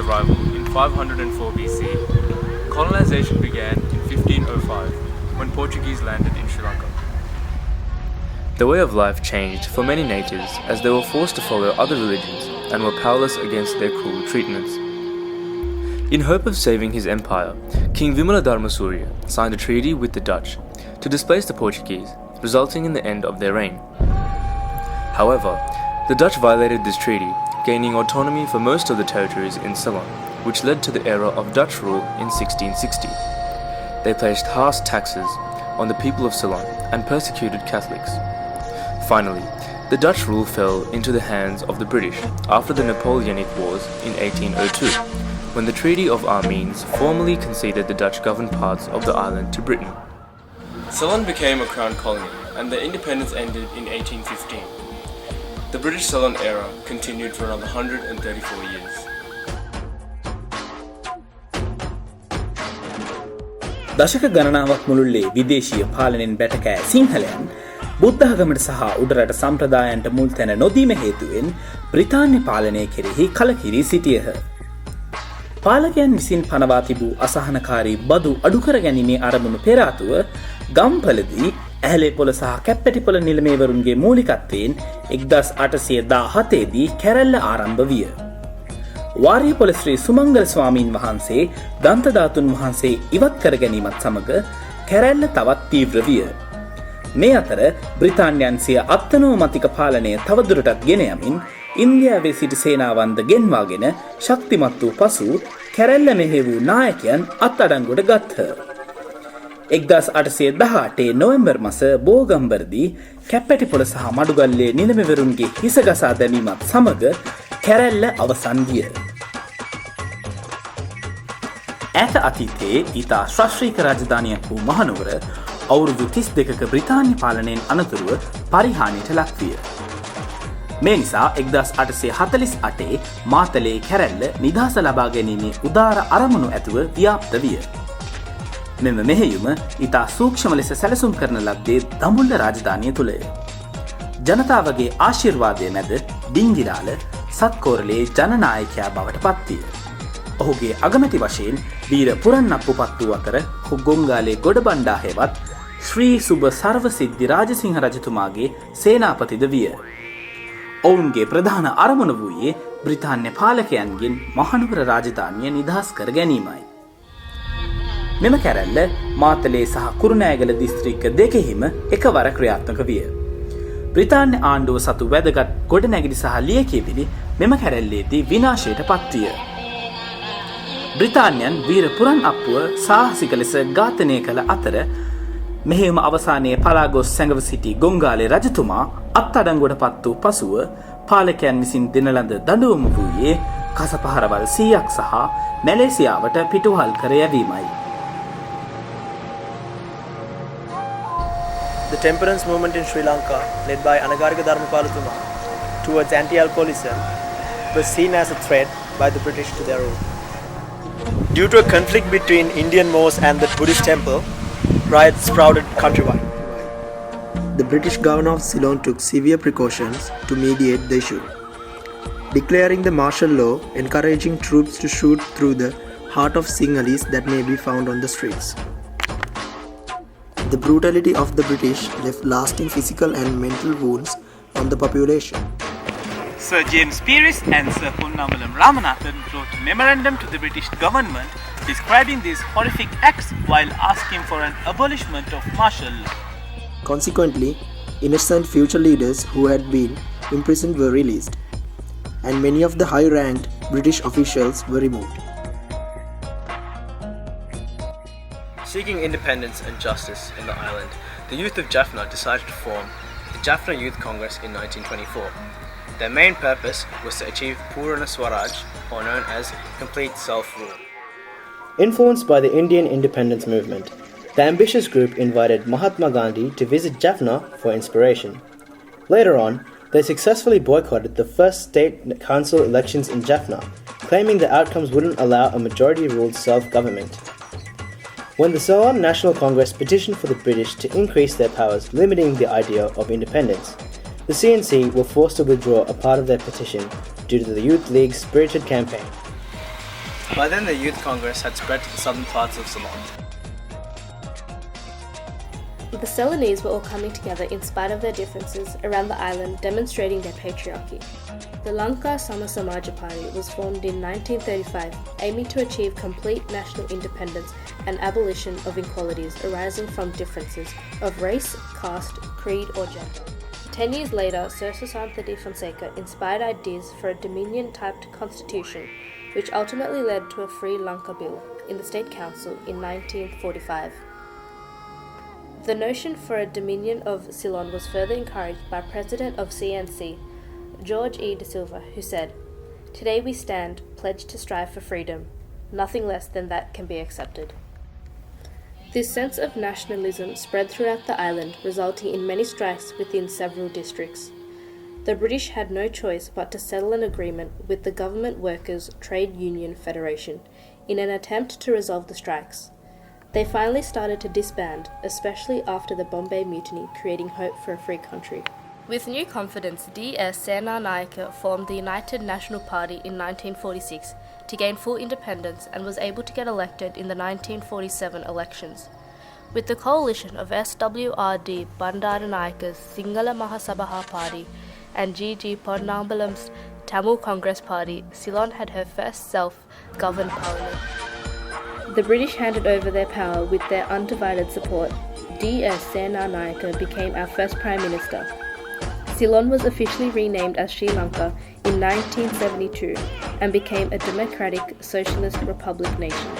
arrival in 504 BC, colonization began in 1505 when Portuguese landed in Sri Lanka. The way of life changed for many natives as they were forced to follow other religions and were powerless against their cruel treatments. In hope of saving his empire, King Vimaladharmasuriya signed a treaty with the Dutch to displace the Portuguese, resulting in the end of their reign. However, the Dutch violated this treaty, gaining autonomy for most of the territories in Ceylon, which led to the era of Dutch rule in 1660. They placed harsh taxes on the people of Ceylon and persecuted Catholics. Finally, the Dutch rule fell into the hands of the British after the Napoleonic Wars in 1802, when the Treaty of Amiens formally conceded the Dutch-governed parts of the island to Britain. Ceylon became a crown colony, and their independence ended in 1815. The British Ceylon era continued for another 134 years. දශක ගණනාවක් මුළුල්ලේ විදේශීය පාලනයෙන් බැටකෑ සිංහලයන් බුද්ධාගමට සහ උඩරට සම්ප්‍රදායන්ට මුල් තැන නොදීම හේතුවෙන් බ්‍රිතාන්‍ය පාලනය කෙරෙහි කලකිරී සිටියහ. පාලකයන් විසින් පනවා තිබූ අසහනකාරී බදු අඩු කර ගැනීමේ අරමුණු පෙර ආතුව ගම්පලදී ඇහැලේපොළ සහ කැප්පැටිපොළ නිලමේවරුන්ගේ මූලිකත්වයෙන් 1817 දී කැරැල්ල ආරම්භ විය. වාරියපොළ ශ්‍රී සුමංගල ස්වාමීන් වහන්සේ දන්තධාතුන් වහන්සේ ඉවත් කර ගැනීමත් සමග කැරැල්ල තවත් තීව්‍ර විය. මේ අතර බ්‍රිතාන්‍යයන් සිය අත්නෝමතික පාලනය තවදුරටත් ගෙන යමින් ඉන්දියාවේ සිටි සේනාවන්ද ගෙන්වාගෙන ශක්තිමත් වූ පසු කැරැල්ල මෙහෙවූ නායකයන් අත්අඩංගුවට ගත්හ. 1818 නොවැම්බර් මස බෝගම්බරදී කැප්පැටිපොළ සහ මඩුගල්ලේ නිලමෙවරුන්ගේ හිස ගසා දැමීමත් සමග කැරැල්ල අවසන් විය. ඈත අතීතයේ ඉතා ශ්‍රාශ්‍රීක රාජධානියක් වූ මහනුවර අවුරුදු 32ක බ්‍රිතාන්‍ය පාලනයෙන් අනතුරුව පරිහානියට ලක්විය. මේ නිසා 1848 මාතලේ කැරැල්ල නිදහස ලබා ගැනීමේ උදාර අරමුණු ඇතුව ව්‍යාප්ත විය. මෙම මෙහෙයුම ඉතා සූක්ෂම ලෙස සැලසුම් කරන ලද්දේ දඹුල්ල රාජධානිය තුළය. ජනතාවගේ ආශිර්වාදය මැද ඩිංගිරාල සත්කෝරලේ ජනනායකයා බවට පත්විය. ඔහුගේ අගමැති වශයෙන් වීර පුරන්නප්පු පත් වූ අතර ගොංගාලේ ගොඩබණ්ඩා හෙවත් ශ්‍රී සුබ සර්වසිද්ධි රාජසිංහ රජතුමාගේ සේනාපතිද විය. ඔවුන්ගේ ප්‍රධාන අරමුණ වූයේ බ්‍රිතාන්‍ය පාලකයන්ගෙන් මහනුවර රාජධානිය නිදහස් කර ගැනීමයි. මෙම කැරැල්ල මාතලේ සහ කුරුණෑගල දිස්ත්‍රික්ක දෙකෙහිම එකවර ක්‍රියාත්මක විය. බ්‍රිතාන්‍ය ආණ්ඩුව සතු වැදගත් ගොඩනැගිලි සහ ලියකියවිලි මෙම කැරැල්ලේදී විනාශයට පත්විය. බ්‍රිතාන්‍යයන් වීර පුරන්අප්පුව සාහසික ලෙස ඝාතනය කළ අතර මෙහෙයුම අවසානයේ පලා ගොස් සැඟව සිටි ගොංගාලේ රජතුමා අත්අඩංගුවට පත් වූ පසුව පාලකයන් විසින් දෙන ලද දඬුවම වූයේ කසපහරවල් 100ක් සහ මැලේසියාවට පිටුහල් කර යැවීමයි. The temperance movement in Sri Lanka, led by Anagarika Dharmapalathuma, towards anti-alcoholism, was seen as a threat by the British to their rule. Due to a conflict between Indian Moors and the Buddhist temple, riots sprouted countrywide. The British governor of Ceylon took severe precautions to mediate the issue, declaring the martial law, encouraging troops to shoot through the heart of Sinhalese that may be found on the streets. The brutality of the British left lasting physical and mental wounds on the population. Sir James Pierce and Sir Ponnambalam Ramanathan wrote a memorandum to the British government describing these horrific acts while asking for an abolishment of martial law. Consequently, innocent future leaders who had been imprisoned were released, and many of the high-ranked British officials were removed. Seeking independence and justice in the island, the youth of Jaffna decided to form the Jaffna Youth Congress in 1924. Their main purpose was to achieve Purana Swaraj, or known as complete self-rule. Influenced by the Indian independence movement, the ambitious group invited Mahatma Gandhi to visit Jaffna for inspiration. Later on, they successfully boycotted the first state council elections in Jaffna, claiming the outcomes wouldn't allow a majority-ruled self-government. When the Ceylon National Congress petitioned for the British to increase their powers, limiting the idea of independence, the CNC were forced to withdraw a part of their petition due to the Youth League's spirited campaign. By then the Youth Congress had spread to the southern parts of Ceylon. The Ceylonese were all coming together in spite of their differences around the island, demonstrating their patriarchy. The Lankan Sama Samaja Party was formed in 1935, aiming to achieve complete national independence and abolition of inequalities arising from differences of race, caste, creed or gender. 10 years later, Sir Susanto de Fonseca inspired ideas for a Dominion-typed constitution, which ultimately led to a Free Lanka Bill in the State Council in 1945. The notion for a Dominion of Ceylon was further encouraged by President of CNC, George E. De Silva, who said, "Today we stand, pledged to strive for freedom. Nothing less than that can be accepted." This sense of nationalism spread throughout the island, resulting in many strikes within several districts. The British had no choice but to settle an agreement with the Government Workers' Trade Union Federation in an attempt to resolve the strikes. They finally started to disband, especially after the Bombay Mutiny, creating hope for a free country. With new confidence, D.S. Senanayake formed the United National Party in 1946 to gain full independence and was able to get elected in the 1947 elections. With the coalition of SWRD Bandaranaike's Sinhala Mahasabaha Party and G.G. Ponnambalam's Tamil Congress Party, Ceylon had her first self-governed parliament. The British handed over their power with their undivided support. D.S. Senanayake became our first Prime Minister. Ceylon was officially renamed as Sri Lanka in 1972 and became a democratic socialist republic nation.